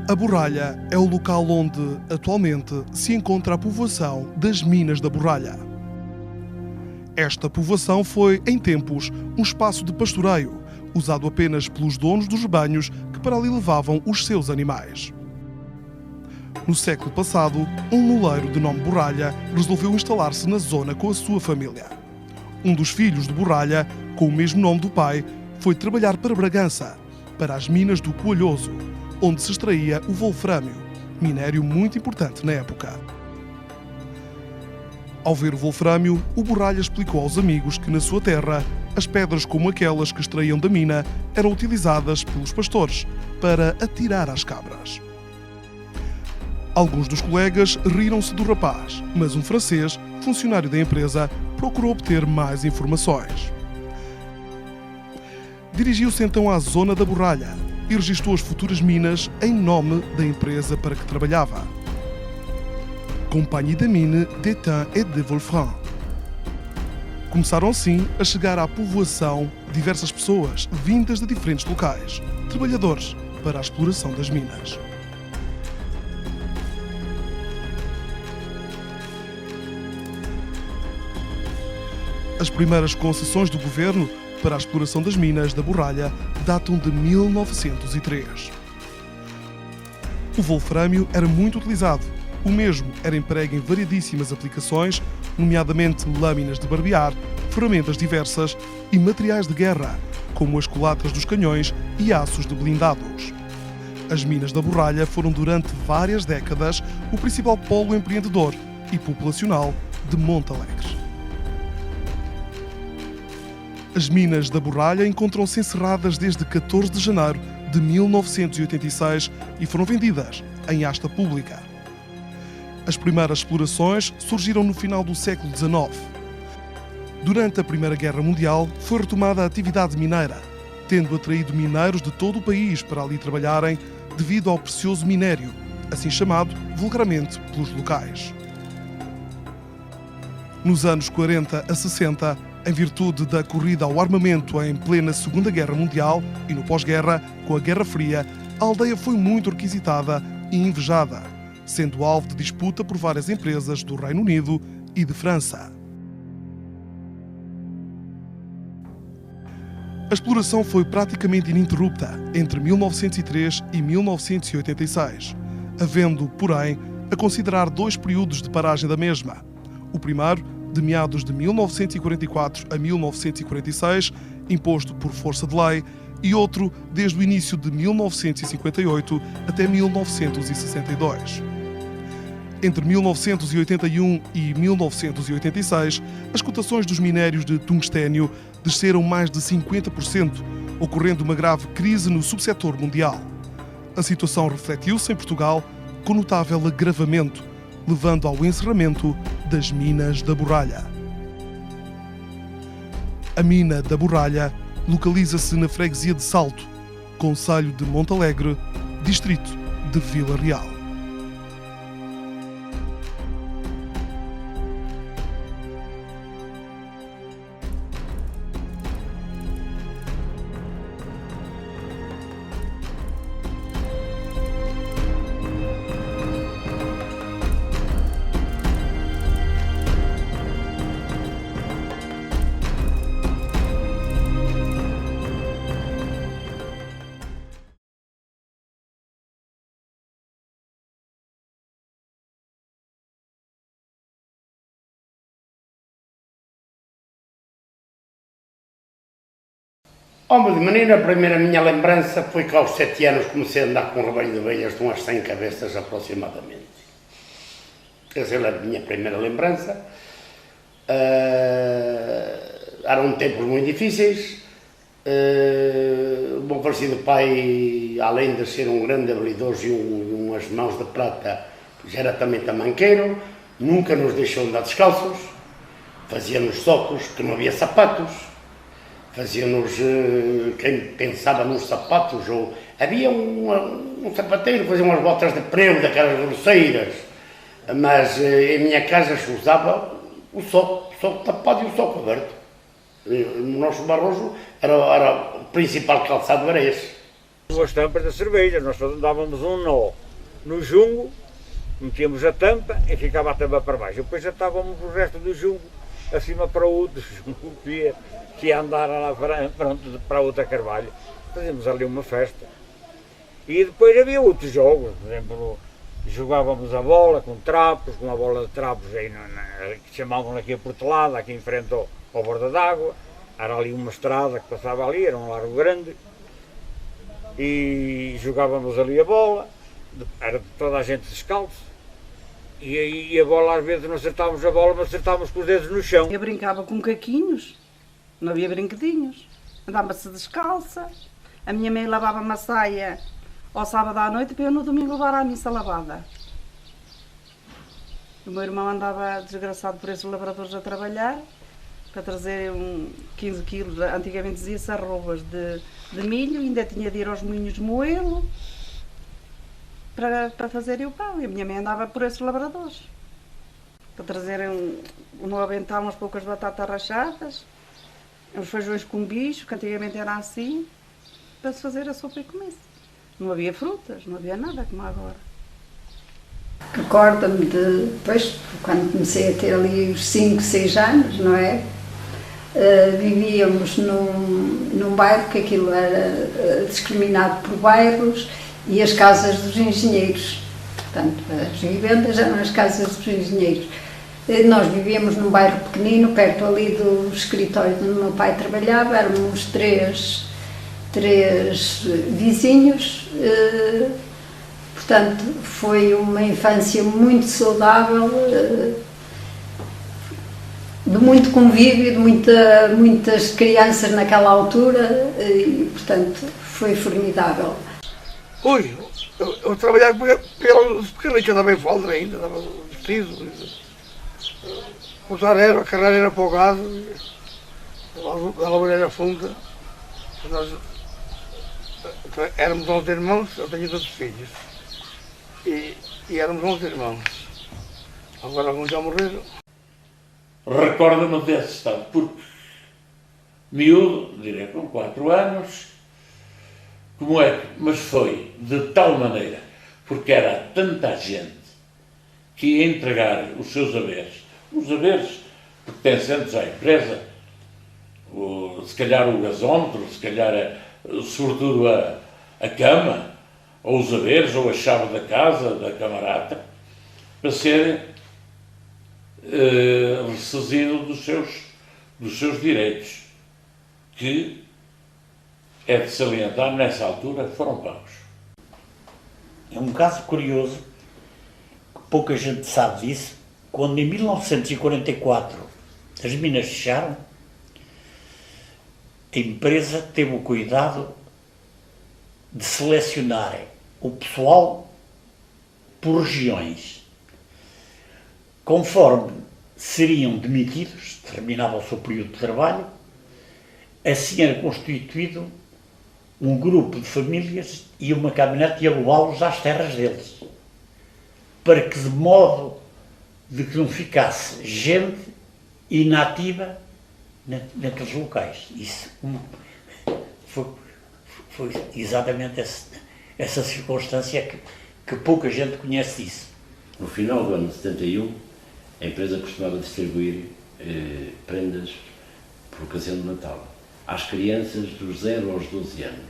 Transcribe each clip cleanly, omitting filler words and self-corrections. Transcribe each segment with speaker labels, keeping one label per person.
Speaker 1: A Borralha é o local onde, atualmente, se encontra a povoação das Minas da Borralha. Esta povoação foi, em tempos, um espaço de pastoreio, usado apenas pelos donos dos rebanhos que para ali levavam os seus animais. No século passado, um moleiro de nome Borralha resolveu instalar-se na zona com a sua família. Um dos filhos de Borralha, com o mesmo nome do pai, foi trabalhar para Bragança, para as minas do Coalhoso, onde se extraía o wolfrâmio, minério muito importante na época. Ao ver o wolfrâmio, o Borralha explicou aos amigos que na sua terra, as pedras como aquelas que extraíam da mina eram utilizadas pelos pastores para atirar às cabras. Alguns dos colegas riram-se do rapaz, mas um francês, funcionário da empresa, procurou obter mais informações. Dirigiu-se então à zona da Borralha, e registou as futuras minas em nome da empresa para que trabalhava. Compagnie de Mines d'Étain et de Wolfram. Começaram assim a chegar à povoação diversas pessoas vindas de diferentes locais, trabalhadores para a exploração das minas. As primeiras concessões do governo para a exploração das minas da borralha datam de 1903. O wolfrâmio era muito utilizado. O mesmo era emprego em variedíssimas aplicações, nomeadamente lâminas de barbear, ferramentas diversas e materiais de guerra, como as culatas dos canhões e aços de blindados. As minas da borralha foram durante várias décadas o principal polo empreendedor e populacional de Montalegre. As minas da borralha encontram-se encerradas desde 14 de janeiro de 1986 e foram vendidas em asta pública. As primeiras explorações surgiram no final do século XIX. Durante a Primeira Guerra Mundial foi retomada a atividade mineira, tendo atraído mineiros de todo o país para ali trabalharem devido ao precioso minério, assim chamado vulgarmente pelos locais. Nos anos 40 a 60, em virtude da corrida ao armamento em plena Segunda Guerra Mundial e no pós-guerra, com a Guerra Fria, a aldeia foi muito requisitada e invejada, sendo alvo de disputa por várias empresas do Reino Unido e de França. A exploração foi praticamente ininterrupta entre 1903 e 1986, havendo, porém, a considerar dois períodos de paragem da mesma. O primeiro, de meados de 1944 a 1946, imposto por força de lei, e outro desde o início de 1958 até 1962. Entre 1981 e 1986, as cotações dos minérios de tungstênio desceram mais de 50%, ocorrendo uma grave crise no subsetor mundial. A situação refletiu-se em Portugal com notável agravamento, levando ao encerramento das minas da borralha. A mina da borralha localiza-se na freguesia de Salto, concelho de Montalegre, distrito de Vila Real.
Speaker 2: De menino, a primeira minha lembrança foi que aos 7 anos comecei a andar com um rebanho de ovelhas de umas 100 cabeças aproximadamente. Essa é a minha primeira lembrança. Eram tempos muito difíceis. O meu falecido pai, além de ser um grande habilidoso e umas mãos de prata, já era também tamanqueiro, nunca nos deixou andar descalços, fazia-nos socos que não havia sapatos, fazia-nos, quem pensava nos sapatos, ou havia um sapateiro que fazia umas botas de prego, daquelas grosseiras, mas em minha casa se usava o soco tapado e o soco aberto. No nosso Barroso era o principal calçado, era esse.
Speaker 3: As tampas da cerveja, nós dávamos um nó no jungo, metíamos a tampa e ficava a tampa para baixo. Depois atávamos o resto do jungo acima para o outro jungo que ia andar lá para a outra carvalho. Fazíamos ali uma festa. E depois havia outros jogos, por exemplo, jogávamos a bola com trapos, com a bola de trapos aí que chamavam aqui a portelada, aqui em frente ao borda d'água. Era ali uma estrada que passava ali, era um largo grande. E jogávamos ali a bola, era toda a gente descalço. E a bola, às vezes não acertávamos a bola, mas acertávamos com os dedos no chão.
Speaker 4: Eu brincava com caquinhos, não havia brinquedinhos, andava-se descalça. A minha mãe lavava uma saia ao sábado à noite para eu no domingo levar à missa lavada. O meu irmão andava desgraçado por esses lavradores a trabalhar, para trazer 15 quilos, antigamente dizia-se arrobas de milho, ainda tinha de ir aos moinhos de moê-lo para fazerem o pão. E a minha mãe andava por esses labradores, para trazerem no avental umas poucas batatas rachadas, uns feijões com bicho, que antigamente era assim, para se fazer a sopa e comer-se. Não havia frutas, não havia nada como agora.
Speaker 5: Recordo-me depois, quando comecei a ter ali os 5, 6 anos, não é? Vivíamos num bairro que aquilo era discriminado por bairros e as casas dos engenheiros. Portanto, as vivendas eram as casas dos engenheiros. Nós vivíamos num bairro pequenino, perto ali do escritório onde o meu pai trabalhava, éramos três vizinhos. Portanto, foi uma infância muito saudável, de muito convívio, de muitas crianças naquela altura e, portanto, foi formidável.
Speaker 6: Ui, eu trabalhava pelos pequeninos, andava em falda ainda, andava vestido, usar erva, a carreira era para o gado, a lavoura era funda. Nós éramos 11 irmãos, eu tenho 12 filhos. E éramos 11 irmãos. Agora alguns já morreram.
Speaker 7: Recordo-me desse estado, porque miúdo, direi com 4 anos, como é que, mas foi de tal maneira, porque era tanta gente que ia entregar os seus os haveres pertencentes à empresa, se calhar o gasómetro, se calhar, sobretudo a cama, ou os haveres, ou a chave da casa, da camarata, para ser ressarcido dos seus direitos, que, é de salientar, nessa altura foram pagos.
Speaker 8: É um caso curioso, que pouca gente sabe disso, quando em 1944 as minas fecharam, a empresa teve o cuidado de selecionar o pessoal por regiões. Conforme seriam demitidos, terminava o seu período de trabalho, assim era constituído um grupo de famílias e uma caminhonete ia levá-los às terras deles, para que de modo de que não ficasse gente inativa naqueles locais. Isso foi exatamente essa circunstância que pouca gente conhece disso.
Speaker 9: No final do ano de 71, a empresa costumava distribuir prendas por ocasião de Natal às crianças dos 0 aos 12 anos.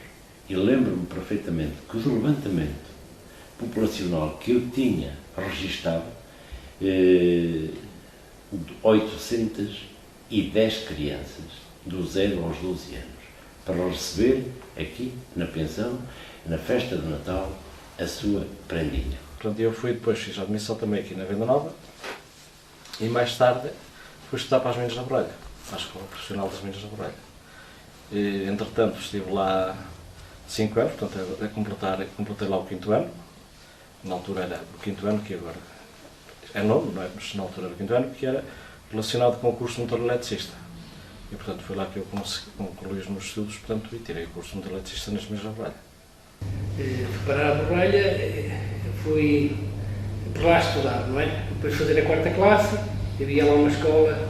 Speaker 9: E lembro-me perfeitamente que do levantamento populacional que eu tinha registado, 810 crianças dos 0 aos 12 anos, para receber aqui na pensão, na festa de Natal, a sua prendinha.
Speaker 10: Portanto, eu fiz a admissão também aqui na Venda Nova e mais tarde fui estudar para as Minas da Borralha, à Escola Profissional das Minas da Borralha. E, entretanto, estive lá 5 anos, portanto, completei lá o 5º ano. Na altura era o 5º ano, que agora é novo, não é? Mas na altura era o 5º ano, que era relacionado com o curso de motor eletricista. E, portanto, foi lá que eu concluí os meus estudos, portanto, e tirei o curso de motor eletricista nas Minas da Borralha.
Speaker 11: Para a Borralha, fui por lá estudar, não é? Depois de fazer a 4ª classe, havia lá uma escola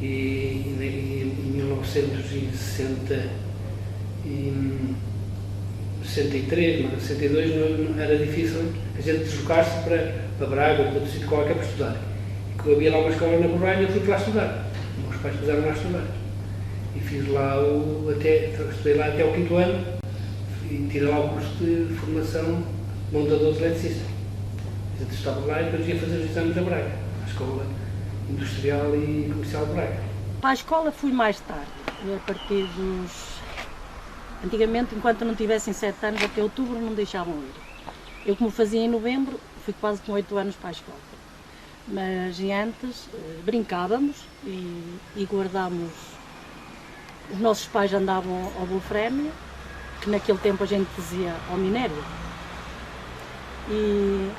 Speaker 11: e em 1963, 62, não era difícil a gente deslocar-se para Braga ou para outro sítio qualquer para estudar. E como havia lá uma escola na Borralha, eu fui para lá estudar. Meus pais puseram lá estudar. E fiz lá estudei lá até o 5º ano e tirei lá o curso de formação de montador de eletricista. A gente estava lá e depois ia fazer os exames a Braga, à Escola Industrial e Comercial de Braga.
Speaker 12: Para a escola fui mais tarde, a partir dos... Antigamente, enquanto não tivessem 7 anos, até outubro não deixavam ir. Eu, como fazia em novembro, fui quase com 8 anos para a escola. Mas antes brincávamos e guardámos... Os nossos pais andavam ao Wolframia, que naquele tempo a gente dizia ao minério. E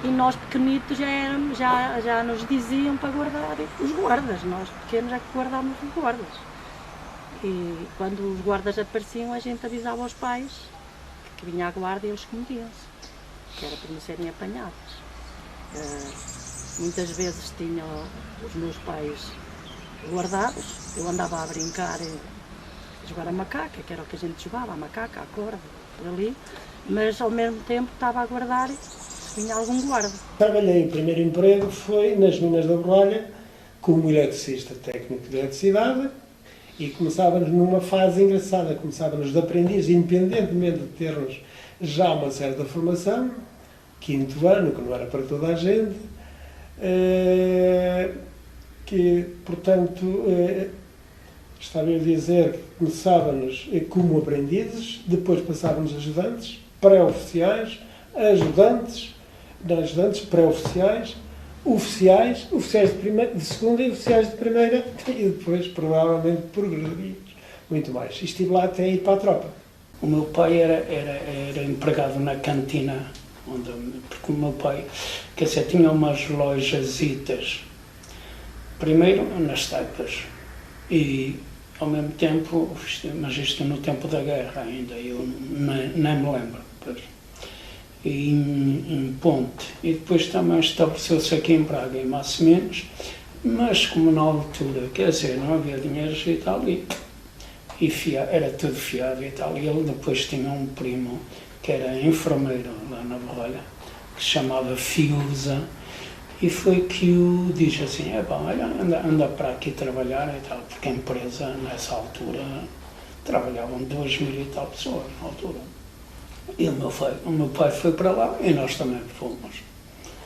Speaker 12: e nós pequenitos já nos diziam para guardar os guardas, nós pequenos é que guardávamos os guardas. E quando os guardas apareciam, a gente avisava aos pais que vinha a guarda e eles escondiam-se, que era para não serem apanhados. Muitas vezes tinham os meus pais guardados, eu andava a brincar, a jogar a macaca, que era o que a gente jogava, a macaca, a corda, por ali, mas ao mesmo tempo estava a guardar se vinha algum guarda.
Speaker 13: Trabalhei, o primeiro emprego foi nas Minas da Borralha, como eletricista técnico de eletricidade, e começávamos numa fase engraçada, começávamos de aprendiz, independentemente de termos já uma certa formação, 5º ano, que não era para toda a gente, que, portanto, estava a dizer que começávamos como aprendizes, depois passávamos ajudantes, pré-oficiais, ajudantes, pré-oficiais, oficiais de segunda e oficiais de primeira, e depois, provavelmente, progredidos, muito mais. E estive lá até ir para a tropa.
Speaker 11: O meu pai era empregado na cantina, porque o meu pai, quer dizer, tinha umas lojasitas, primeiro nas taipas, e ao mesmo tempo, mas isto no tempo da guerra ainda, eu nem me lembro, em Ponte, e depois também estabeleceu-se aqui em Braga, em Massimentes, mas como na altura, quer dizer, não havia dinheiro e tal, e era tudo fiado e tal, e ele depois tinha um primo que era enfermeiro lá na Borralha, que se chamava Fiusa, e foi que o disse assim, olha, anda para aqui trabalhar e tal, porque a empresa, nessa altura, trabalhavam 2.000 e tal pessoas, na altura. E o meu pai foi para lá e nós também fomos.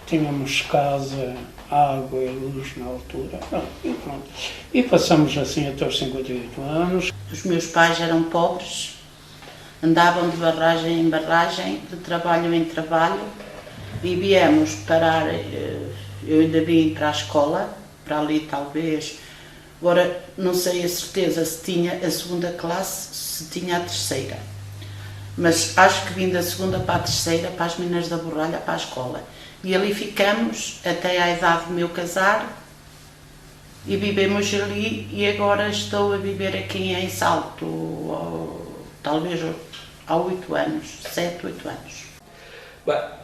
Speaker 11: Tínhamos casa, água e luz na altura, e pronto. E passamos assim até os 58 anos.
Speaker 14: Os meus pais eram pobres, andavam de barragem em barragem, de trabalho em trabalho, e viemos parar, eu ainda vim para a escola, para ali talvez, agora não sei a certeza se tinha a 2ª classe, se tinha a 3ª, mas acho que vim da 2ª para a 3ª, para as Minas da Borralha, para a escola, e ali ficamos até à idade do meu casar, e vivemos ali, e agora estou a viver aqui em Salto, talvez há 8 anos, 7, 8 anos.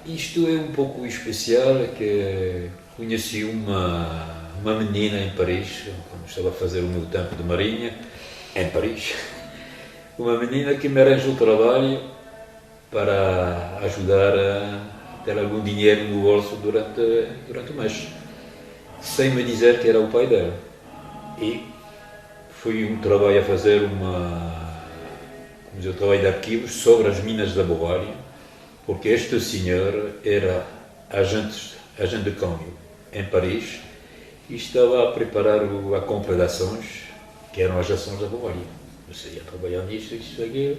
Speaker 15: Isto é um pouco especial, que conheci uma menina em Paris, quando estava a fazer o meu tempo de marinha, em Paris, uma menina que me arranjou trabalho para ajudar a ter algum dinheiro no bolso durante o mês, sem me dizer que era o pai dela. E fui um trabalho a fazer um trabalho de arquivos sobre as Minas da Borralha, porque este senhor era agente de câmbio em Paris e estava a preparar a compra de ações, que eram as ações da Borralha. Eu ia trabalhar nisto, isso aqui.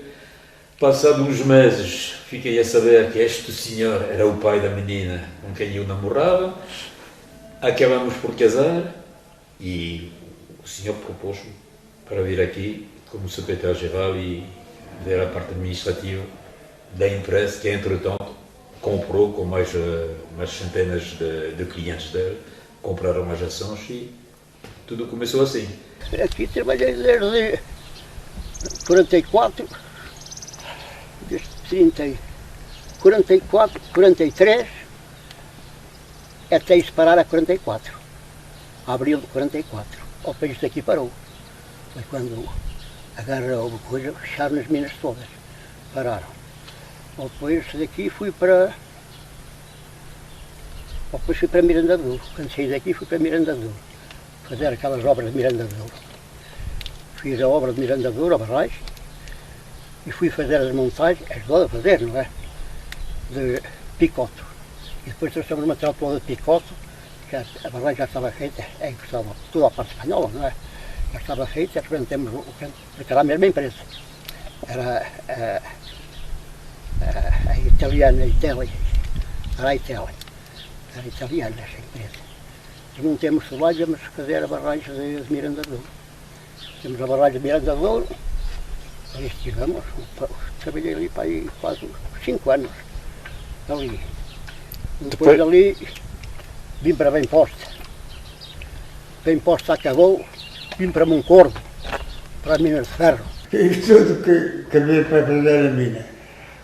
Speaker 15: Passados uns meses, fiquei a saber que este senhor era o pai da menina com quem eu namorava. Acabamos por casar e o senhor propôs-me para vir aqui como secretário-geral e ver a parte administrativa da empresa, que entretanto comprou com mais centenas de clientes dele, compraram as ações e tudo começou assim.
Speaker 16: Aqui trabalhei desde 44, desde 30, 44, 43, até isso parar a 44, abril de 44. O país daqui parou. Foi quando a guerra houve coisa, fecharam as minas todas, pararam. Depois daqui fui para Miranda de Douro. Quando saí daqui fui para Miranda de Douro, fazer aquelas obras de Miranda de Douro. Fiz a obra de Miranda de Douro, a barragem, e fui fazer as montagens, ajudou a fazer, não é? De picoto. E depois trouxemos o material todo de picoto, que a barragem já estava feita, estava toda a parte espanhola, não é? Já estava feita, representamos porque era a mesma empresa. Era a italiana, era italiana essa empresa. Desmontemos tudo lá e íamos fazer a barragem de Miranda de Douro. Temos a barragem de Miranda de Douro, aí estivemos, trabalhei ali para aí quase 5 anos, ali. Depois dali vim para Bem Posta. Bem Posta acabou, vim para Moncorvo, para a mina de ferro.
Speaker 17: Fiz tudo que havia para fazer a mina.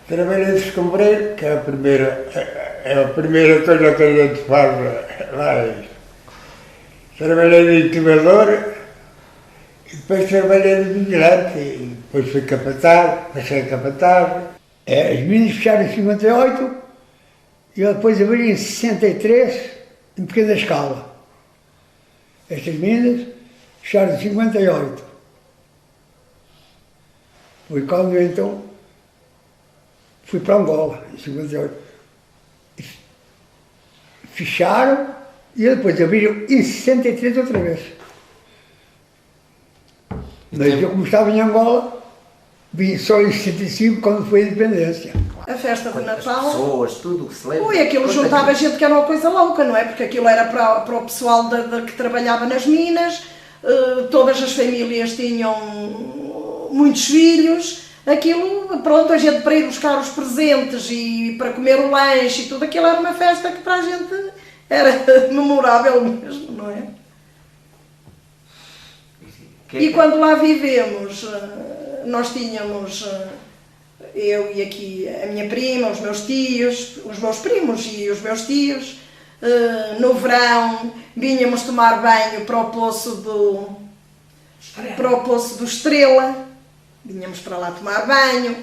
Speaker 17: Trabalhei de escombreiro, que é a primeira coisa que a gente faz lá. Trabalhei de intubador e depois trabalhei de vigilante. E depois fui capataz, passei capataz. As minas fecharam em 58 e eu depois abri em 63 em pequena escala. Estas minas fecharam em 58. Foi quando então fui para Angola, em 58. Fecharam e depois abriram em 63 outra vez. Mas eu, como estava em Angola, vim só em 65 quando foi a independência.
Speaker 18: A festa de Natal.
Speaker 19: Pessoas, tudo o que se lembra.
Speaker 18: Ui, aquilo juntava gente que era uma coisa louca, não é? Porque aquilo era para o pessoal que trabalhava nas minas, todas as famílias tinham muitos filhos. Aquilo, pronto, a gente para ir buscar os presentes e para comer o lanche e tudo aquilo era uma festa que para a gente era memorável mesmo, não é? E quando lá vivemos, nós tínhamos, eu e aqui a minha prima, os meus tios, os meus primos e os meus tios, no verão vinhamos tomar banho para o poço do Estrela. Vinhamos para lá tomar banho,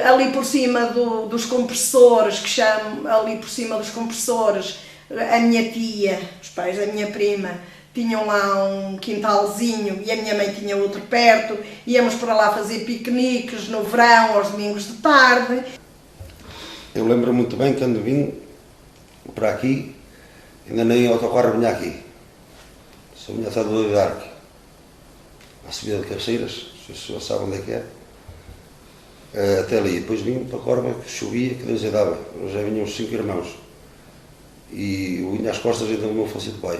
Speaker 18: ali por cima dos compressores, que chamam, ali por cima dos compressores, a minha tia, os pais da minha prima, tinham lá um quintalzinho e a minha mãe tinha outro perto, íamos para lá fazer piqueniques no verão, aos domingos de tarde.
Speaker 20: Eu lembro muito bem quando vim para aqui, ainda nem autocarro vinha aqui, só vinha até do Arque, à subida de Cabeceiras. As pessoas sabem onde é que é. Até ali. Depois vim para a Corva, que chovia, que Deus lhe dava. Já vinham os 5 irmãos. E eu vinha às costas ainda do meu falecido pai.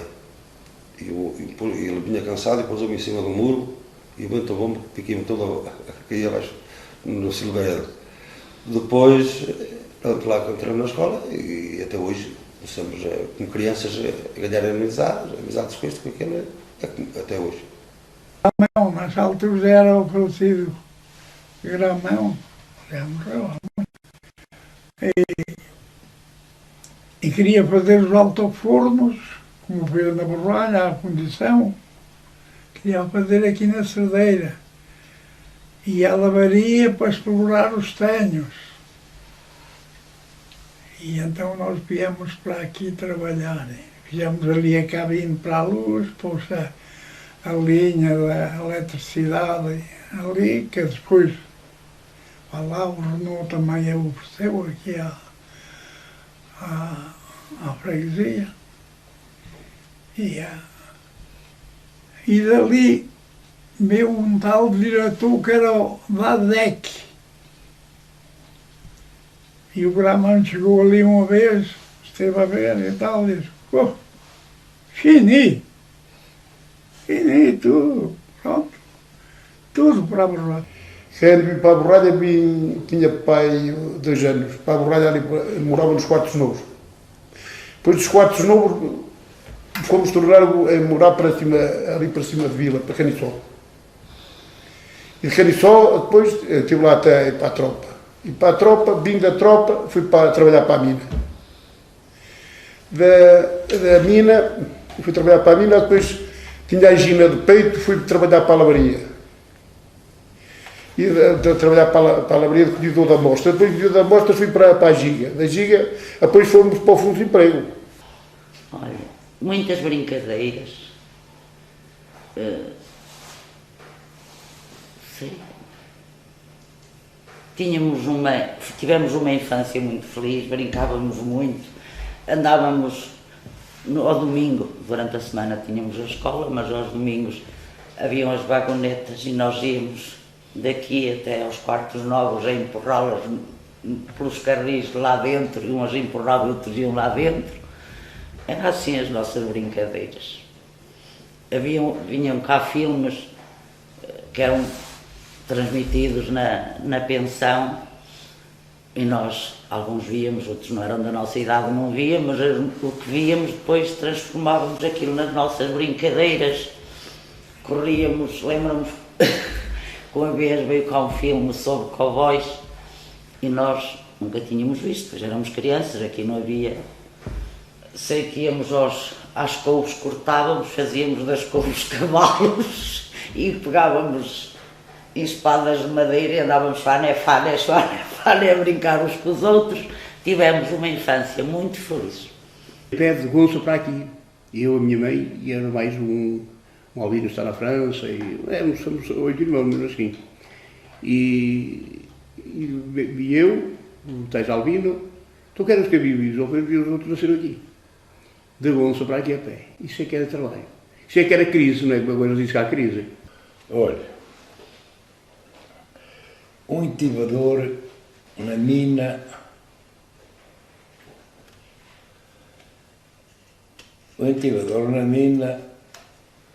Speaker 20: E ele vinha cansado e pôs-me em cima do muro e o vento bomba, fiquei-me todo a cair abaixo no silveiro. Depois, lá entramos na escola e até hoje, estamos como crianças a ganhar amizades com isto, com aquilo, até hoje.
Speaker 17: Gramão, nessa altura já era o falecido Gramão, já morreu há muito. E queria fazer os altofornos, como fez na Borralha, à fundição, queria fazer aqui na Cerdeira. E a lavaria para explorar os tenhos. E então nós viemos para aqui trabalhar. Fizemos ali a cabine para a luz, pôs a linha da eletricidade ali, que depois lá o Renault também ofereceu aqui à freguesia. E dali veio um tal diretor que era o Dadec. E o Gramão chegou ali uma vez, esteve a ver e tal, e disse, oh, fini, tudo, pronto, tudo para a Borralha.
Speaker 21: Quando vim para a Borralha, tinha pai 2 anos, para a Borralha ali, morava nos Quartos Novos. Depois dos Quartos Novos, fomos tornar a morar para cima, ali para cima de Vila, para Caniçol. E de Caniçol, depois, estive lá até para a tropa. E para a tropa, vim da tropa, fui para trabalhar para a mina. Da mina, fui trabalhar para a mina, depois tinha a angina do peito, fui trabalhar para a lavaria. E trabalhar para a lavaria de colhedor de amostra. Depois de colhedor de amostra fui para a Giga. Da Giga, depois fomos para o Fundo de Emprego.
Speaker 22: Olha, muitas brincadeiras. Sim. Tivemos uma infância muito feliz, brincávamos muito, andávamos ao domingo, durante a semana tínhamos a escola, mas aos domingos haviam as vagonetas e nós íamos daqui até aos Quartos Novos a empurrá-las pelos carris lá dentro, umas empurravam e outros iam lá dentro. Eram assim as nossas brincadeiras. Vinham cá filmes que eram transmitidos na pensão E nós, alguns víamos, outros não eram da nossa idade, não víamos, o que víamos depois transformávamos aquilo nas nossas brincadeiras, corríamos, lembram-nos, uma vez veio cá um filme sobre cowboys e nós nunca tínhamos visto, pois éramos crianças, aqui não havia, sei que íamos às couves, cortávamos, fazíamos das couves cavalos e pegávamos em espadas de madeira e andávamos fané a brincar uns com os outros. Tivemos uma infância muito feliz.
Speaker 1: Pede Gonço para aqui, eu, a minha mãe, e era mais um Albino está na França, e somos 8 irmãos, mesmo assim. E eu, o tais Albino, tu queres que vive os outros nasceram aqui. De Gonço para aqui a pé. Isso é que era trabalho. Isso é que era crise, não é? Agora diz que há crise.
Speaker 17: Olha, um intivador na mina,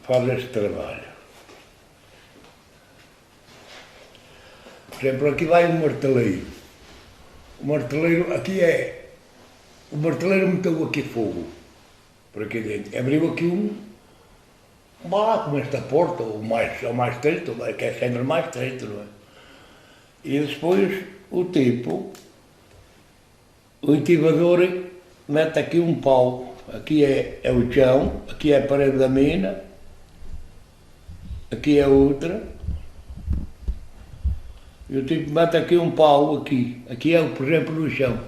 Speaker 17: faz este trabalho. Por exemplo, aqui vai um marteleiro. O marteleiro meteu aqui fogo, por aqui dentro. Abriu aqui um buraco nesta porta, o mais estreito, que é sempre mais estreito, não é? E depois o intivador mete aqui um pau, aqui é o chão, aqui é a parede da mina, aqui é outra, e o tipo mete aqui um pau, aqui é, por exemplo, o chão.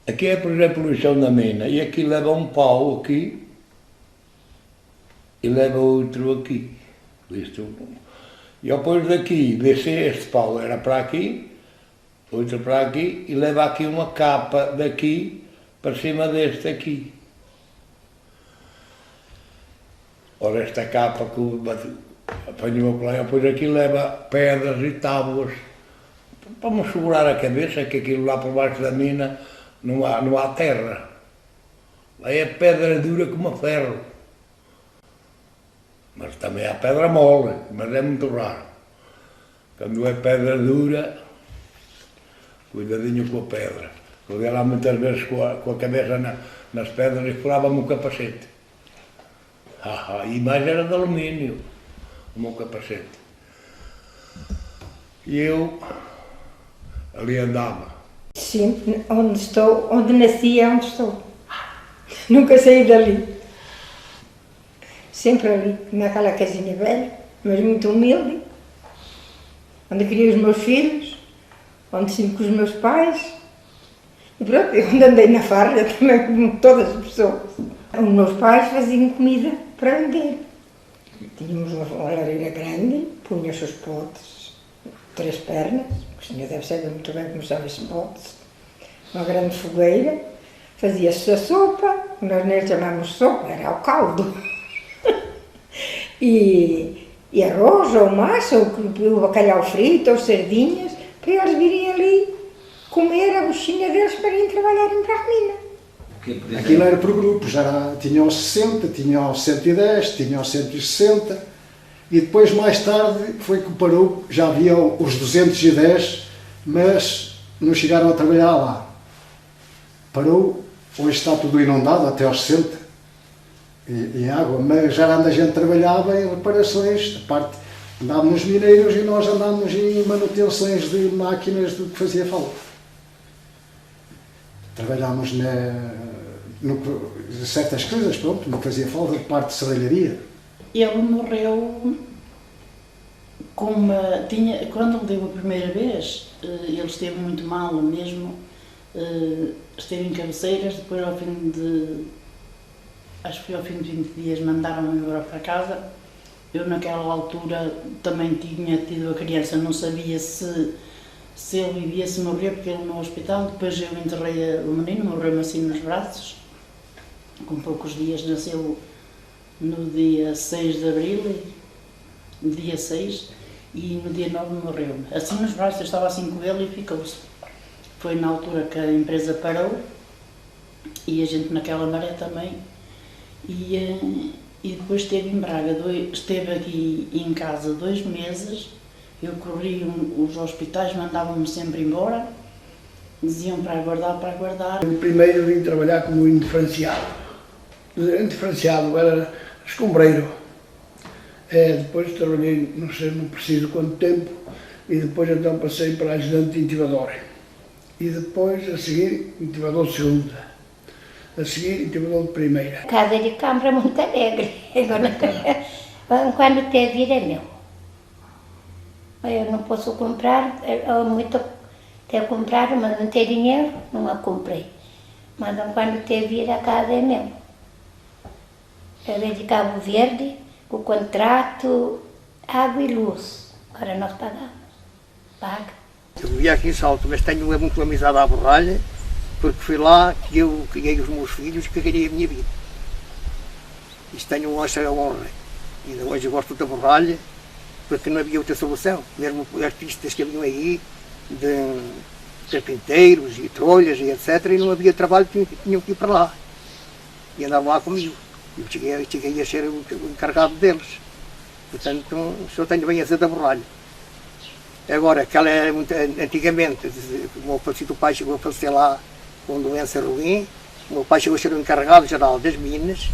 Speaker 17: Aqui é, por exemplo, o chão da mina, e aqui leva um pau aqui, e leva outro aqui. E depois daqui, descer este pau era para aqui, outro para aqui, e leva aqui uma capa daqui para cima deste aqui. Ora, esta capa que apanhou para lá, depois aqui leva pedras e tábuas para me segurar a cabeça, que aquilo lá por baixo da mina não há terra. Lá é pedra dura como ferro. Mas também há pedra mole, mas é muito raro. Quando é pedra dura, cuidadinho com a pedra. Eu ia lá muitas vezes com a cabeça nas pedras e furava-me o capacete. E mais era de alumínio, o meu capacete. E eu ali andava.
Speaker 19: Sempre onde estou, onde nasci é onde estou. Nunca saí dali. Sempre ali, naquela casinha velha, mas muito humilde, onde criei os meus filhos, onde estive com os meus pais. E pronto, eu onde andei na farra também, como todas as pessoas. Os meus pais faziam comida para vender. Tínhamos uma lareira grande, punha-se os potes, 3 pernas, o senhor deve saber muito bem como são esses potes, uma grande fogueira, fazia-se a sopa, nós nele chamávamos sopa, era o caldo. E arroz, ou massa, ou bacalhau frito, ou sardinhas, para eles virem ali comer a buchinha deles para irem trabalharem para a mina.
Speaker 23: Aquilo era por grupos, tinha os 60, tinha os 110, tinha os 160 e depois mais tarde foi que parou, já havia os 210, mas não chegaram a trabalhar lá. Parou, hoje está tudo inundado até aos 60 em água, mas já a gente trabalhava em reparações, a parte andávamos nos mineiros e nós andávamos em manutenções de máquinas do que fazia falta. Trabalhámos certas coisas, pronto, não fazia falta, de parte de serralharia.
Speaker 14: Ele morreu quando me deu a primeira vez, ele esteve muito mal mesmo, esteve em cabeceiras, depois acho que foi ao fim de 20 dias mandaram-me embora para casa. Eu naquela altura também tinha tido a criança, não sabia se ele vivia, se morria, porque ele no hospital. Depois eu enterrei o menino, morreu-me assim nos braços, com poucos dias, nasceu no dia 6 de abril, dia 6, e no dia 9 morreu-me. Assim nos braços, eu estava assim com ele e ficou-se. Foi na altura que a empresa parou, e a gente naquela maré também, e e depois esteve em Braga, esteve aqui em casa 2 meses. Eu corri os hospitais, mandavam-me sempre embora, diziam para aguardar.
Speaker 6: Eu primeiro vim trabalhar como indiferenciado. Indiferenciado era escombreiro. Depois trabalhei, não sei, não preciso quanto tempo, e depois então passei para ajudante de intivador. E depois, a seguir, intivador de segunda. A seguir, intivador de primeira.
Speaker 19: Casa de Câmara muito alegre. Quando tem vida é meu. Eu não posso comprar, muito tenho comprado, mas não tenho dinheiro, não a comprei. Mas quando tem vida, a casa é meu. Eu venho de Cabo Verde, com o contrato, água e luz. Agora nós pagamos. Paga.
Speaker 16: Eu vivia aqui em Salto, mas tenho muito amizade à Borralha, porque fui lá que eu criei os meus filhos e que criei a minha vida. Isto tenho essa honra. Ainda hoje eu gosto da Borralha, porque não havia outra solução. Mesmo artistas que haviam aí, de carpinteiros e trolhas e etc., e não havia trabalho, tinham que ir para lá. E andavam lá comigo. Eu cheguei a ser o encarregado deles. Portanto, só tenho bem a dizer da Borralha. Agora, aquela era muito, antigamente, o meu falecido pai chegou a falecer lá com doença ruim, o meu pai chegou a ser o encarregado geral das minas,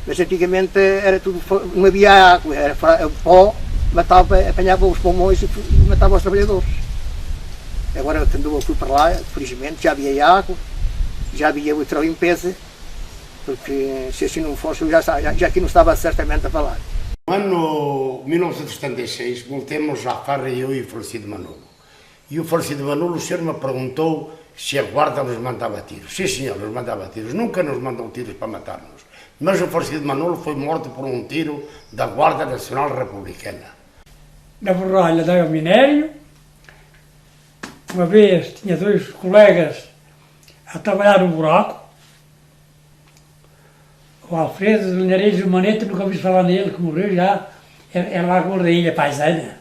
Speaker 16: mas antigamente era tudo, não havia água, era pó, apanhava os pulmões e matava os trabalhadores. Agora, quando eu fui para lá, felizmente, já havia água, já havia outra limpeza, porque se assim não fosse, eu já aqui não estava certamente a falar.
Speaker 17: No ano 1976, voltemos à farra eu e o falecido Manolo. E o falecido Manolo, o senhor me perguntou se a guarda nos mandava tiros. Sim, senhor, nos mandava tiros. Nunca nos mandou tiros para matar-nos. Mas o falecido Manolo foi morto por um tiro da Guarda Nacional Republicana.
Speaker 2: Na Borralha dava minério. Uma vez tinha 2 colegas a trabalhar no buraco. O Alfredo de Linhareiros do Maneta, nunca ouvi falar nele, que morreu já, era lá com a ilha paisana.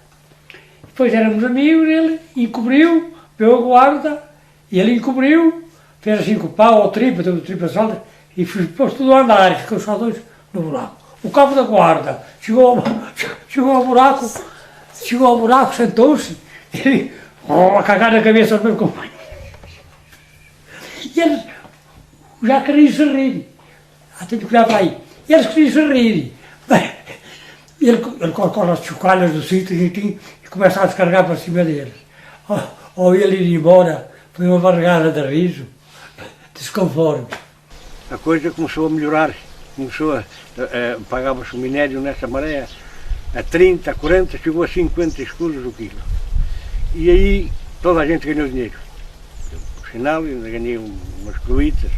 Speaker 2: Depois éramos amigos, ele encobriu, pegou a guarda, e ele encobriu, fez assim com o pau, ou tripa, deu tripa solta, e pôs tudo a andar, e ficou só 2 no buraco. O cabo da guarda chegou ao buraco, sentou-se, e a cagar na cabeça aos meus companheiros. E eles já queriam se rir. Tenho que olhar para aí. E eles queriam se rir. Bem, ele corre as chocalhas do sítio e começa a descarregar para cima deles. Ao ele ir embora, foi uma barrigada de riso, desconforme.
Speaker 16: A coisa começou a melhorar, pagava-se o minério nessa maré a 30, a 40, chegou a 50 escudos o quilo. E aí toda a gente ganhou dinheiro. Por sinal, eu ganhei umas cruítas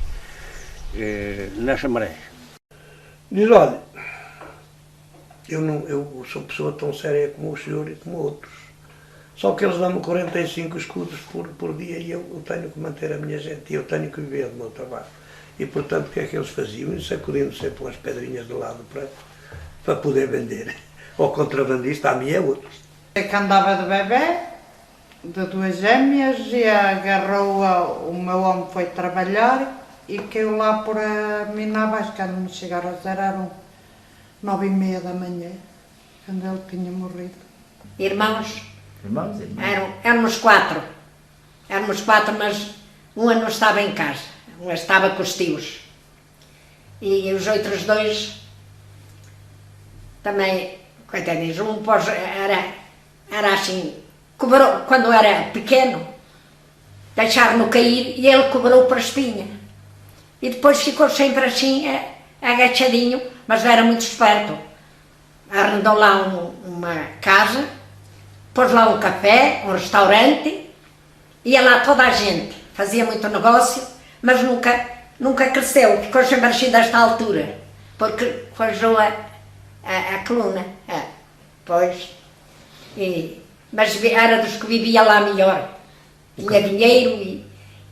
Speaker 16: nessa maré.
Speaker 1: Diz, olha, eu sou pessoa tão séria como o senhor e como outros. Só que eles dão-me 45 escudos por dia e eu tenho que manter a minha gente e eu tenho que viver do meu trabalho. E portanto o que é que eles faziam? Sacudindo sempre umas pedrinhas do lado para poder vender. Ao contrabandista, a mim é outro.
Speaker 14: É que andava de bebê, de 2 gêmeas, e agarrou o meu homem, foi trabalhar e caiu lá por a mina abaixo, quando me chegaram a dizer, eram 9h30 da manhã, quando ele tinha morrido.
Speaker 5: Irmãos?
Speaker 22: Irmãos?
Speaker 5: Éramos 4. Éramos 4, mas uma não estava em casa, uma estava com os tios. E os outros 2 também, coitadinhos, um era assim, cobrou, quando era pequeno, deixaram-no cair e ele cobrou para a espinha. E depois ficou sempre assim, agachadinho, mas era muito esperto. Arrendou lá uma casa, pôs lá um café, um restaurante, ia lá toda a gente, fazia muito negócio, mas nunca cresceu, ficou sempre assim desta altura, porque forjou a coluna. Pois, mas era dos que vivia lá melhor, tinha dinheiro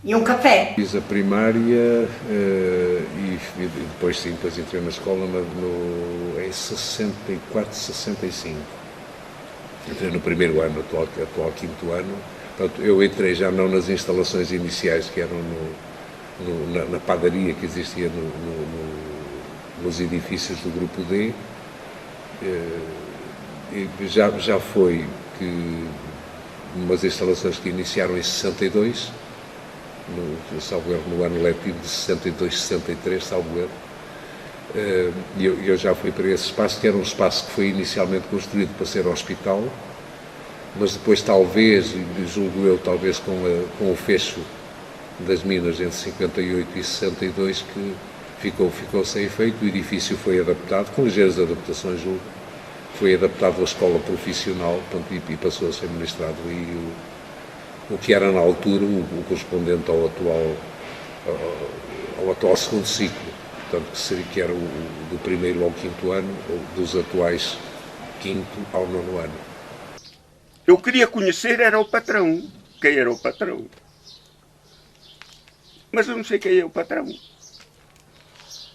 Speaker 5: e um café.
Speaker 3: Fiz a primária e depois sim, depois entrei na escola em 64, 65. Entrei no primeiro ano, atual 5º ano. Portanto, eu entrei já não nas instalações iniciais, que eram na padaria que existia nos edifícios do Grupo D, Já foi que umas instalações que iniciaram em 62, salvo erro, no ano letivo de 62, 63, salvo erro. Eu já fui para esse espaço, que era um espaço que foi inicialmente construído para ser hospital, mas depois talvez, julgo eu, talvez com o fecho das minas entre 58 e 62, que ficou sem efeito. O edifício foi adaptado, com ligeiras adaptações, julgo. Foi adaptado à escola profissional, portanto, e passou a ser ministrado aí o que era na altura o correspondente ao atual segundo ciclo, portanto, que era do primeiro ao quinto ano, ou dos atuais quinto ao nono ano.
Speaker 4: Eu queria conhecer era o patrão, quem era o patrão. Mas eu não sei quem é o patrão.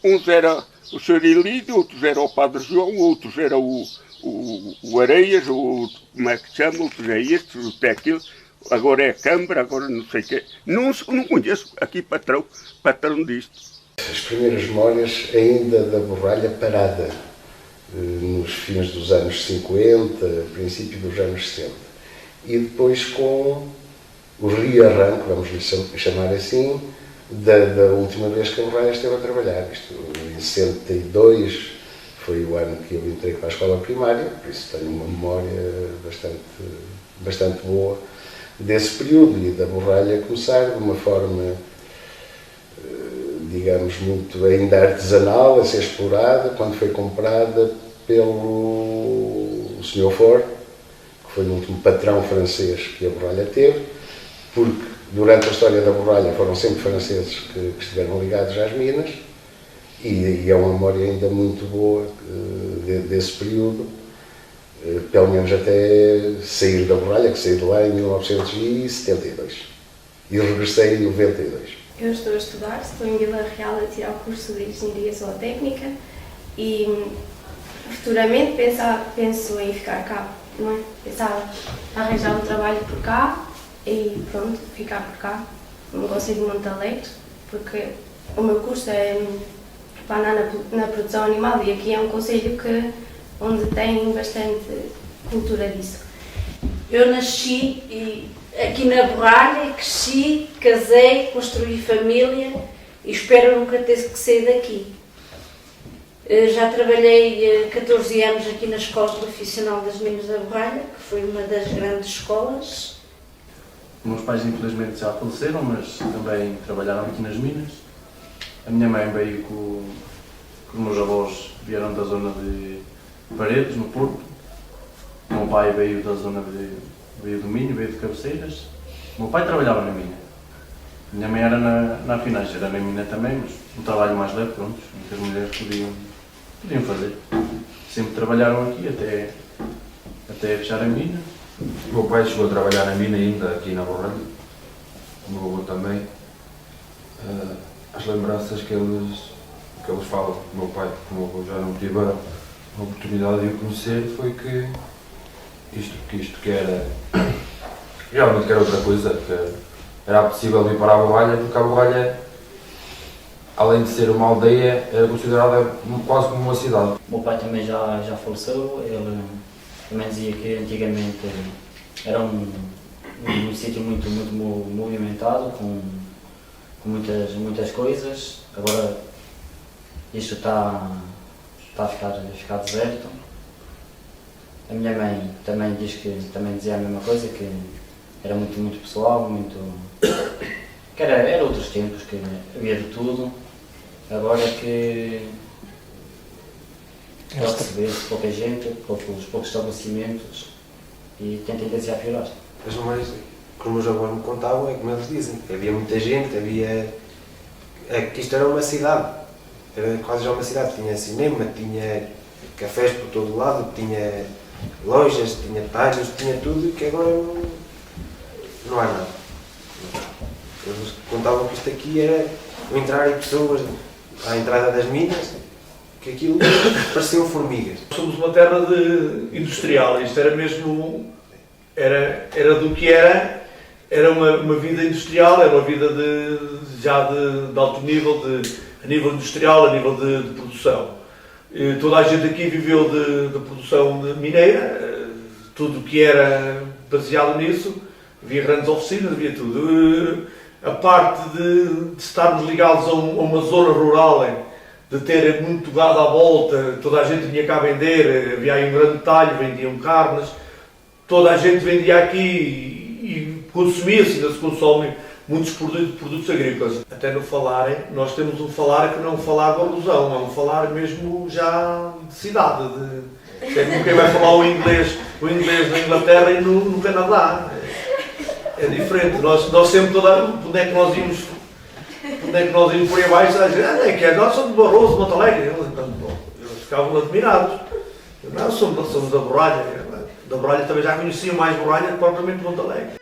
Speaker 4: Uns era o Sr. Elídio, outros era o Padre João, outros era o Areias, ou como é que se chama, outros é este, o Tequil, agora é a Câmara, agora não sei o quê. Não conheço aqui patrão disto.
Speaker 7: As primeiras memórias ainda da borralha parada, nos fins dos anos 50, princípio dos anos 60. E depois com o rearranque, vamos lhe chamar assim, da última vez que a borralha esteve a trabalhar. Isto, em 62 foi o ano que eu entrei para a escola primária, por isso tenho uma memória bastante boa desse período e da borralha começar de uma forma, digamos, muito ainda artesanal, a ser explorada, quando foi comprada pelo Sr. Ford, que foi o último patrão francês que a borralha teve, porque durante a história da borralha foram sempre franceses que estiveram ligados às minas, e é uma memória ainda muito boa desse período, pelo menos até sair da borralha, que saí de lá em 1972 e regressei em 92.
Speaker 8: Eu estou a estudar, estou em Vila Real a tirar o curso de Engenharia Zootécnica e futuramente penso em ficar cá, não é? Pensava arranjar um trabalho por cá e pronto, ficar por cá. Não consigo muito Montalegre, porque o meu curso é para na produção animal e aqui é um concelho onde tem bastante cultura disso.
Speaker 24: Eu nasci aqui na Borralha, cresci, casei, construí família e espero nunca ter que sair daqui. Já trabalhei 14 anos aqui na Escola Profissional das Minas da Borralha, que foi uma das grandes escolas.
Speaker 10: Meus pais infelizmente já faleceram, mas também trabalharam aqui nas minas. A minha mãe veio com os meus avós, vieram da zona de Paredes, no Porto. O meu pai veio da zona veio do Minho, veio de Cabeceiras. O meu pai trabalhava na mina. A minha mãe era na afinagem, era na mina também, mas um trabalho mais leve, pronto, que as mulheres podiam fazer. Sempre trabalharam aqui até fechar a mina.
Speaker 25: O meu pai chegou a trabalhar na mina ainda aqui na Borralha, o meu avô também. As lembranças que eles falam do meu pai, porque o meu avô já não tive a oportunidade de o conhecer, foi que isto que era realmente que era outra coisa, que era possível vir para a Borralha, porque a Borralha, além de ser uma aldeia, era considerada quase como uma cidade.
Speaker 26: O meu pai também já faleceu, ele também dizia que antigamente era um sítio muito movimentado, com muitas coisas. Agora isto está a ficar deserto. A minha mãe também dizia a mesma coisa, que era muito pessoal, que era outros tempos, que havia de tudo. Agora que receber-se pouca gente, poucos estabelecimentos e tem tendência a piorar.
Speaker 25: As memórias que os meus avós me contavam é como eles dizem, havia muita gente, que isto era uma cidade, era quase já uma cidade, tinha cinema, tinha cafés por todo lado, tinha lojas, tinha talhos, tinha tudo, e que agora não há nada. Eles contavam que isto aqui era o entrar em pessoas à entrada das minas, que aquilo pareciam formigas.
Speaker 27: Somos uma terra industrial, isto era mesmo, era do que era uma vida industrial, era uma vida de alto nível, a nível industrial, a nível de produção. Toda a gente aqui viveu de produção mineira, tudo que era baseado nisso, havia grandes oficinas, havia tudo. A parte de estarmos ligados a uma zona rural, de ter muito gado à volta, toda a gente vinha cá vender, havia aí um grande talho, vendiam carnes, toda a gente vendia aqui e consumia-se, ainda se consome muitos produtos agrícolas. Até no falarem, nós temos um falar que não é um falar de alusão, é um falar mesmo já de cidade. É como quem vai falar o inglês na Inglaterra e no Canadá. É diferente. Nós sempre, onde é que nós íamos por aí abaixo, a dizer, nós somos de Barroso, de Monte Alegre. Eles ficavam admirados. Nós somos da Borralha. Da Borralha também já conheciam mais Borralha que propriamente Monte Alegre.